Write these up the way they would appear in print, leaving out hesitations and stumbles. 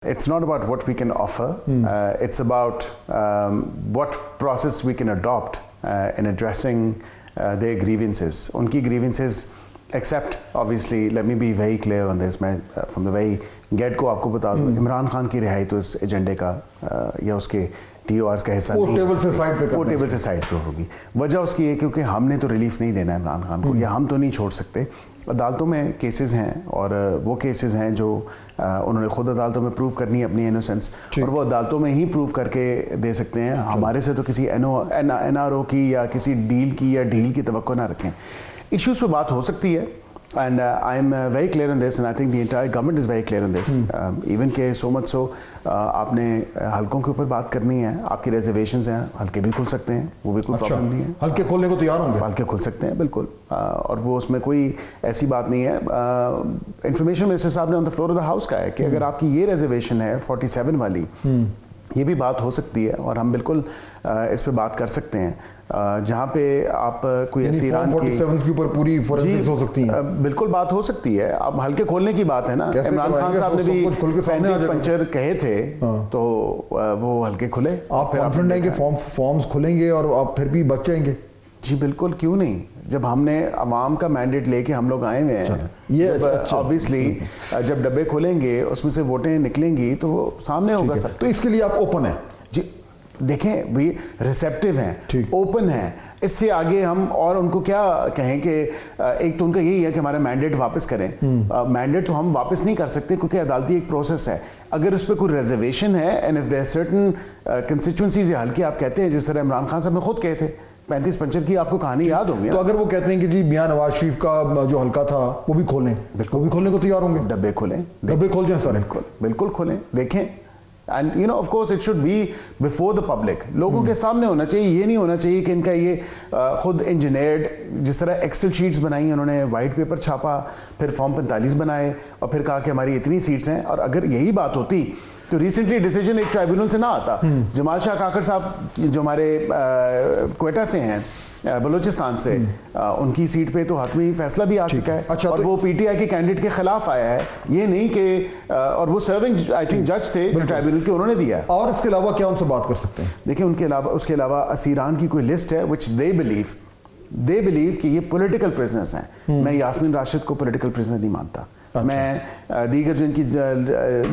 It's not about what we can offer, it's about what process we can adopt in addressing their grievances. Unki grievances, except obviously, let me be very clear on this, मैं from the very get को आपको बता दूँ, इमरान खान की रिहाई तो इस एजेंडे का या उसके TORs का हिस्सा नहीं, वो टेबल से साइड पे होगी। वजह उसकी है क्योंकि हमने तो रिलीफ नहीं देना है इमरान खान को, या हम तो नहीं छोड़ सकते। अदालतों में केसेस हैं और वो केसेस हैं जो उन्होंने खुद अदालतों में प्रूव करनी है अपनी इनोसेंस, और वो अदालतों में ही प्रूव करके दे सकते हैं। हमारे से तो किसी NRO की या किसी डील की या ढील की तवक्को ना रखें। इश्यूज़ पे बात हो सकती है, and I am very clear on this, and I think the entire government is very clear on this. Even के so much so आपने हल्कों के ऊपर बात करनी है, आपकी रिजर्वेशंस हैं, हल्के भी खुल सकते हैं, वो भी कोई प्रॉब्लम नहीं है। हल्के खोलने को तैयार होंगे? हल्के खुल सकते हैं बिल्कुल, और वो उसमें कोई ऐसी बात नहीं है। इंफॉर्मेशन मिनिस्टर साहब ने on the floor of the house कहा है कि अगर आपकी ये रिजर्वेशन है 47 वाली, ये भी बात हो सकती है और हम बिल्कुल इस पे बात कर सकते हैं, जहाँ पे आप कोई ऐसी ईरान की 47 के ऊपर पूरी फॉरेंसिक्स हो सकती है। बिल्कुल बात हो सकती है। अब हल्के खोलने की बात है ना, इमरान खान साहब ने भी 35 पंचर कहे थे, तो वो हल्के खुले। आप कॉन्फिडेंट हैं कि फॉर्म्स खुलेंगे और आप फिर भी बच जाएंगे? जी बिल्कुल, क्यों नहीं। जब हमने अवाम का मैंडेट लेके हम लोग आए हुए हैं, ये ऑब्वियसली जब डब्बे खोलेंगे उसमें से वोटें निकलेंगी तो वो सामने होगा सब। तो इसके लिए आप ओपन हैं? जी देखें, भी रिसेप्टिव हैं, ओपन हैं, इससे आगे हम और उनको क्या कहें कि एक तो उनका यही है कि हमारा मैंडेट वापस करें। मैंडेट तो हम वापस नहीं कर सकते क्योंकि अदालती एक प्रोसेस है। अगर उस पर कोई रिजर्वेशन है and if there certain constituencies या हल्के आप कहते हैं, जिस तरह इमरान खान साहब ने खुद कहे थे 35 पंचर की, आपको कहानी याद होगी। तो अगर वो कहते हैं कि जी मियां नवाज शरीफ का जो हल्का था वो भी खोलें, वो भी खोलने को तैयार होंगे? डब्बे खोलें, डब्बे खोल जाएं सर? बिल्कुल बिल्कुल खोलें, देखें। And you know of course it should be before the public, लोगों के सामने होना चाहिए। ये नहीं होना चाहिए कि इनका ये खुद इंजीनियर्ड, जिस तरह एक्सेल शीट्स बनाई उन्होंने, वाइट पेपर छापा, फिर फॉर्म 45 बनाए और फिर कहा कि हमारी इतनी सीट्स हैं। और अगर यही बात होती तो रिसेंटली डिसीजन एक ट्राइब्यूनल से ना आता। जमाल शाह काकड़ साहब जो हमारे क्वेटा से हैं, बलूचिस्तान से, उनकी सीट पे तो हतमी फैसला भी आ चुका है। अच्छा, और वो PTI के कैंडिडेट के खिलाफ आया है, ये नहीं कि और वो सर्विंग आई थिंक जज थे ट्राइब्यूनल के, उन्होंने दिया। और इसके अलावा क्या उनसे बात कर सकते हैं? देखिए, उसके अलावा असीरान की कोई लिस्ट है विच दे बिलीव कि ये पॉलिटिकल प्रिजनर्स हैं। मैं यास्मीन राशिद को पॉलिटिकल प्रिजनर नहीं मानता। अच्छा। मैं दीगर जो इनकी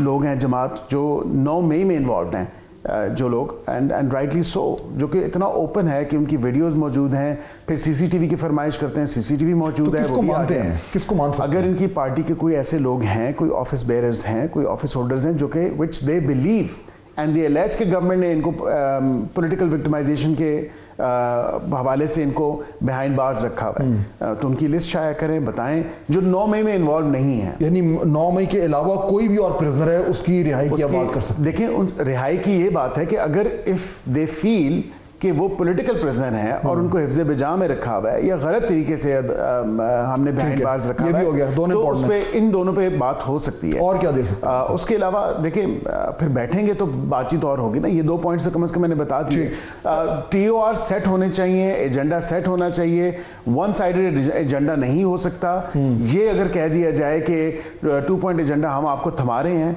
लोग हैं, जमात जो 9 मई में इन्वॉल्व हैं, जो लोग एंड राइटली सो, जो कि इतना ओपन है कि उनकी वीडियोस मौजूद हैं, फिर CCTV की फरमाइश करते हैं, CCTV मौजूद है। किसको मानते हैं? किसको मान सकते हैं? अगर इनकी पार्टी के कोई ऐसे लोग हैं, कोई ऑफिस बेयरर्स हैं, कोई ऑफिस होल्डर्स हैं जो कि which they believe and they allege के गवर्नमेंट ने इनको पॉलिटिकल विक्टिमाइजेशन के हवाले से इनको बिहाइंड बार्स रखा हुआ है, तो उनकी लिस्ट शाया करें, बताएं, जो 9 मई में इन्वॉल्व नहीं है। यानी 9 मई के अलावा कोई भी और प्रिजनर है उसकी रिहाई की बात कर सकते हैं? देखें, रिहाई की ये बात है कि अगर इफ दे फील कि वो पॉलिटिकल प्रिजनर हैं और उनको हिफ्ज़े बिजा में रखा हुआ है या गलत तरीके से हमने बिहाइंड बार्स रखा हुआ है, तो उस पे इन दोनों पे बात हो सकती है। और क्या दे सकते हैं? उसके अलावा देखिए, फिर बैठेंगे तो बातचीत और होगी ना। ये 2 पॉइंट्स तो कम से कम मैंने बता दिए। TOR सेट होने चाहिए, एजेंडा सेट होना चाहिए, वन साइडेड एजेंडा नहीं हो सकता। ये अगर कह दिया जाए कि 2 पॉइंट एजेंडा हम आपको थमा रहे हैं,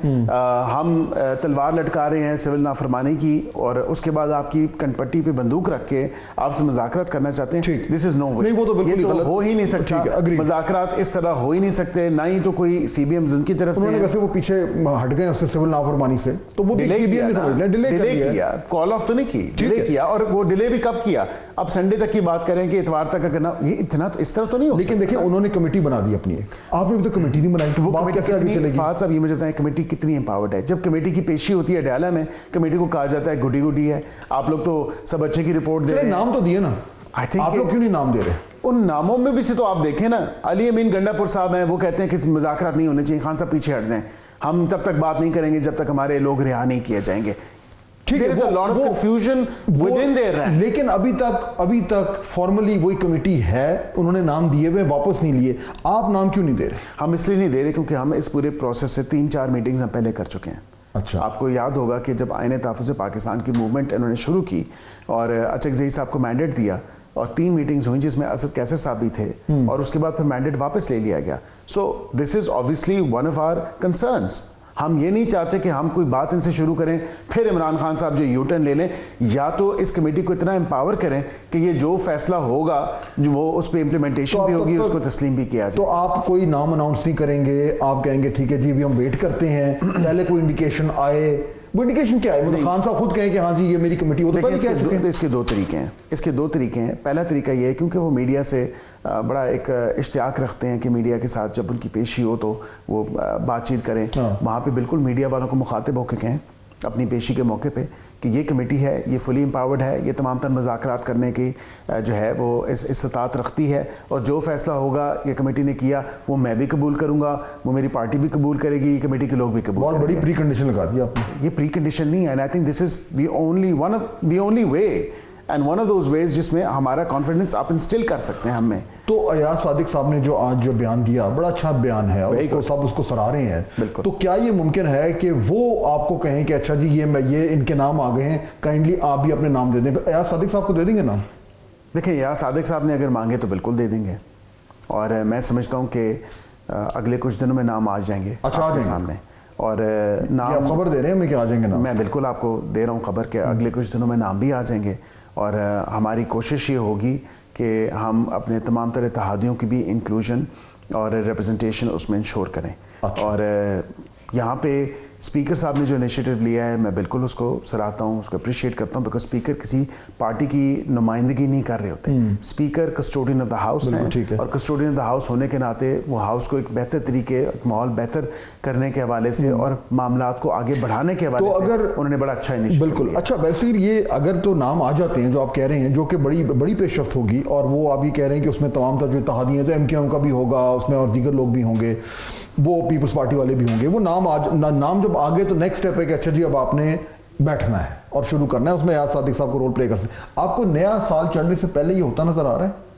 हम तलवार लटका रहे हैं सिविल नाफरमानी की, और उसके बाद आपकी कनपट्टी बंदूक रख के आपसे मुज़ाकरात करना चाहते हैं, दिस इज नो वे। नहीं, वो तो बिल्कुल गलत हो ही नहीं सकता। मुज़ाकरात इस तरह हो ही नहीं सकते, ना ही तो कोई CBMs उनकी तरफ से। वैसे वो पीछे हट गए उससे सिविल नाफरमानी से, तो वो डिले किया, कॉल ऑफ तो नहीं की, डिले किया। और वो डिले भी कब किया? अब संडे तक की बात करें कि इतवार तक करना, ये इतना तो इस तरह तो नहीं हो। लेकिन देखिए, उन्होंने कमेटी बना दी अपनी, एक आपने भी तो कमेटी नहीं बनाई, तो वो बात कैसे आगे चलेगी? फाद साहब, ये मुझे बताएं, कमेटी कितनी एम्पावर्ड है? जब कमेटी की पेशी होती है डाला में, कमेटी को कहा जाता है गुडी है, आप लोग तो सब अच्छे की रिपोर्ट दे रहे हैं। नाम तो दिए ना, आई थिंक आप लोग क्यों नहीं नाम दे रहे? उन नामों में भी से तो आप देखें ना, अली अमीन गंडापुर साहब हैं, वो कहते हैं कि मुज़ाकरात नहीं होने चाहिए, खान साहब पीछे हट जाएं, हम तब तक बात नहीं करेंगे जब तक हमारे लोग रिहा नहीं किए जाएंगे। ठीक है, confusion with in their ranks. लेकिन अभी तक फॉर्मली वही कमेटी है, उन्होंने नाम दिए हुए वापस नहीं लिए। आप नाम क्यों नहीं दे रहे? हम इसलिए नहीं दे रहे क्योंकि हम इस पूरे प्रोसेस से 3-4 मीटिंग्स हम पहले कर चुके हैं। अच्छा, आपको याद होगा कि जब आईन तहफ़्फ़ुज़ पाकिस्तान की मूवमेंट इन्होंने शुरू की और अचकज़ई साहब को मैंडेट दिया और 3 मीटिंग्स हुई जिसमें असद कैसर साहब भी थे, और उसके बाद फिर मैंडेट वापस ले लिया गया। So this is obviously one of our concerns. ہم یہ نہیں چاہتے کہ ہم کوئی بات ان سے شروع کریں پھر عمران خان صاحب جو یو ٹرن لے لیں. یا تو اس کمیٹی کو اتنا امپاور کریں کہ یہ جو فیصلہ ہوگا وہ اس پہ امپلیمنٹیشن بھی ہوگی, اس کو تسلیم بھی کیا جائے. تو آپ کوئی نام اناؤنس نہیں کریں گے, آپ کہیں گے ٹھیک ہے جی ابھی ہم ویٹ کرتے ہیں, پہلے کوئی انڈیکیشن آئے, وہ انڈیکیشن کیا ہے؟ مطلب خان صاحب خود کہیں کہ ہاں جی یہ میری کمیٹی, وہ تو پہلے کہہ چکے ہیں. اس کے دو طریقے ہیں. پہلا طریقہ یہ ہے کیونکہ وہ میڈیا سے بڑا ایک اشتیاق رکھتے ہیں کہ میڈیا کے ساتھ جب ان کی پیشی ہو تو وہ بات چیت کریں, وہاں پہ بالکل میڈیا والوں کو مخاطب ہو کے کہیں اپنی پیشی کے موقع پہ کہ یہ کمیٹی ہے, یہ فلی امپاورڈ ہے, یہ تمام تر مذاکرات کرنے کی جو ہے وہ استطاعت رکھتی ہے, اور جو فیصلہ ہوگا یہ کمیٹی نے کیا وہ میں بھی قبول کروں گا, وہ میری پارٹی بھی قبول کرے گی, یہ کمیٹی کے لوگ بھی قبول کریں گے. بہت بڑی پری کنڈیشن لگا دی آپ نے. یہ پری کنڈیشن نہیں ہے, and I think this is the only way and one of those ways جس میں ہمارا کانفیڈنس آپ انسٹل کر سکتے ہیں ہم میں. تو ایاز صادق صاحب نے جو آج جو بیان دیا بڑا اچھا بیان ہے, اور سب اس کو سراہ رہے ہیں. تو کیا یہ ممکن ہے کہ وہ آپ کو کہیں کہ اچھا جی یہ ان کے نام آ گئے ہیں, کائنڈلی آپ بھی اپنے نام دے دیں, ایاز صادق صاحب کو دے دیں گے نام؟ دیکھیں ایاز صادق صاحب نے اگر مانگے تو بالکل دے دیں گے, اور میں سمجھتا ہوں کہ اگلے کچھ دنوں میں نام آ جائیں گے آپ کے سامنے. اور نام آپ خبر دے رہے ہیں ہمیں کہ آ جائیں گے نام؟ میں بالکل آپ کو دے رہا ہوں خبر کہ اگلے کچھ دنوں میں نام بھی آ جائیں گے, اور ہماری کوشش یہ ہوگی کہ ہم اپنے تمام تر اتحادیوں کی بھی انکلوژن اور ریپرزنٹیشن اس میں انشور کریں. اور یہاں پہ اسپیکر صاحب نے جو انیشیٹو لیا ہے میں بالکل اس کو سراہتا ہوں, اس کو اپریشیٹ کرتا ہوں, بیکاز اسپیکر کسی پارٹی کی نمائندگی نہیں کر رہے ہوتے. Speaker custodian of the house ہیں, اور کسٹوڈین آف دا ہاؤس ہونے کے ناطے وہ ہاؤس کو ایک بہتر طریقے, ماحول بہتر کرنے کے حوالے سے اور معاملات کو آگے بڑھانے کے حوالے سے انہوں نے بڑا اچھا انیشیٹو لیا. بالکل اچھا. بیسٹلی یہ اگر تو نام آ جاتے ہیں جو آپ کہہ رہے ہیں, جو کہ بڑی پیش رفت ہوگی, اور وہ آپ یہ کہہ رہے ہیں کہ اس میں تمام تر جو اتحادی ہیں تو ایم کیو ایم کا بھی ہوگا, اس میں اور دیگر لوگ بھی ہوں گے, وہ پیپلز پارٹی والے بھی ہوں گے, وہ نام جب آگے تو نیکسٹ اسٹیپ ہے کہ اچھا جی اب آپ نے بیٹھنا ہے اور شروع کرنا ہے, اس میں ایاز صادق صاحب کو رول پلے کر سکتے ہیں. آپ کو نیا سال چڑھنے سے پہلے یہ ہوتا نظر آ رہا ہے؟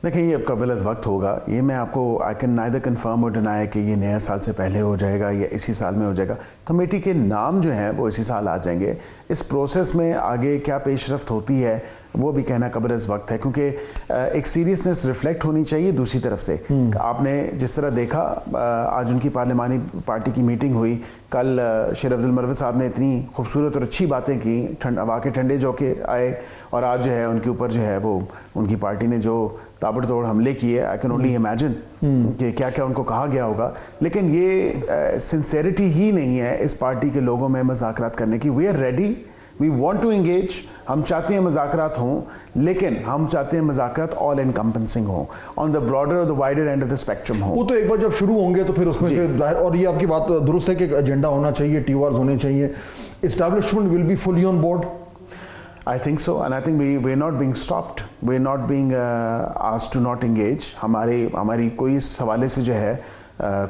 دیکھیں یہ اب قبل از وقت ہوگا, یہ میں آپ کو آئی کین نائدر کنفرم اور ڈینائی کہ یہ نیا سال سے پہلے ہو جائے گا یا اسی سال میں ہو جائے گا. کمیٹی کے نام جو ہیں وہ اسی سال آ جائیں گے. اس پروسیس میں آگے کیا پیش رفت ہوتی ہے وہ بھی کہنا قبل از وقت ہے, کیونکہ ایک سیریسنس ریفلیکٹ ہونی چاہیے دوسری طرف سے. آپ نے جس طرح دیکھا آج ان کی پارلیمانی پارٹی کی میٹنگ ہوئی, کل شیر افضل مروت صاحب نے اتنی خوبصورت اور اچھی باتیں کی, ہوا کے ٹھنڈے جھونکے آئے, اور آج جو ہے ان کے اوپر جو ہے وہ ان کی پارٹی نے جو تابڑ توڑ حملے کیے, آئی کین اونلی امیجن کہ کیا کیا ان کو کہا گیا ہوگا. لیکن یہ سنسیریٹی ہی نہیں ہے اس پارٹی کے لوگوں میں مذاکرات کرنے کی. We are ready, we want to engage, ہم چاہتے ہیں مذاکرات ہوں, لیکن ہم چاہتے ہیں مذاکرات آل انکمپنسنگ ہوں, آن the broader or the wider end of the spectrum ہوں. وہ تو ایک بار جب شروع ہوں گے تو پھر اس میں سے ظاہر, اور یہ آپ کی بات درست ہے کہ ایک ایجنڈا ہونا چاہیے, ٹی وارز ہونے چاہیے, establishment will be fully on board. I think so, and I think we're not being stopped, we're not being asked to not engage. ہماری کوئی اس حوالے سے جو ہے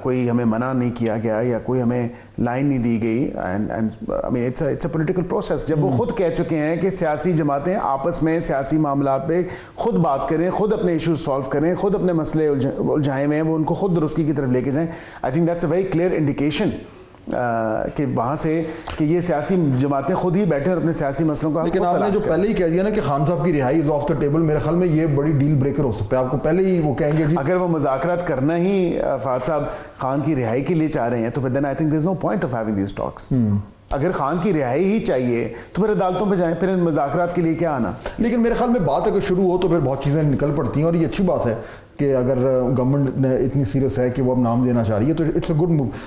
کوئی ہمیں منع نہیں کیا گیا یا کوئی ہمیں لائن نہیں دی گئی. And I mean it's a political process. جب وہ خود کہہ چکے ہیں کہ سیاسی جماعتیں آپس میں سیاسی معاملات پہ خود بات کریں, خود اپنے ایشوز سالو کریں, خود اپنے مسئلے الجھائے ہوئے ہیں وہ ان کو خود درستی کی طرف لے کے جائیں, I think that's a very clear indication کہ وہاں سے کہ یہ سیاسی جماعتیں خود ہی بیٹھے اور اپنے سیاسی مسئلوں کا. لیکن آپ نے جو پہلے ہی کہہ دیا نا کہ خان صاحب کی رہائی از آف دا ٹیبل, میرے خیال میں یہ بڑی ڈیل بریکر ہو سکتا ہے. آپ کو پہلے ہی وہ کہیں گے جی اگر وہ مذاکرات کرنا ہی فہد صاحب خان کی رہائی کے لیے چاہ رہے ہیں تو then I think there's no point of having these talks. اگر خان کی رہائی ہی چاہیے تو پھر عدالتوں پہ جائیں, پھر مذاکرات کے لیے کیا آنا. لیکن میرے خیال میں بات اگر شروع ہو تو پھر بہت چیزیں نکل پڑتی ہیں, اور یہ اچھی بات ہے کہ اگر گورنمنٹ نے اتنی سیریس ہے کہ وہ اب نام دینا چاہ رہی ہے تو اٹس اے گڈ موو.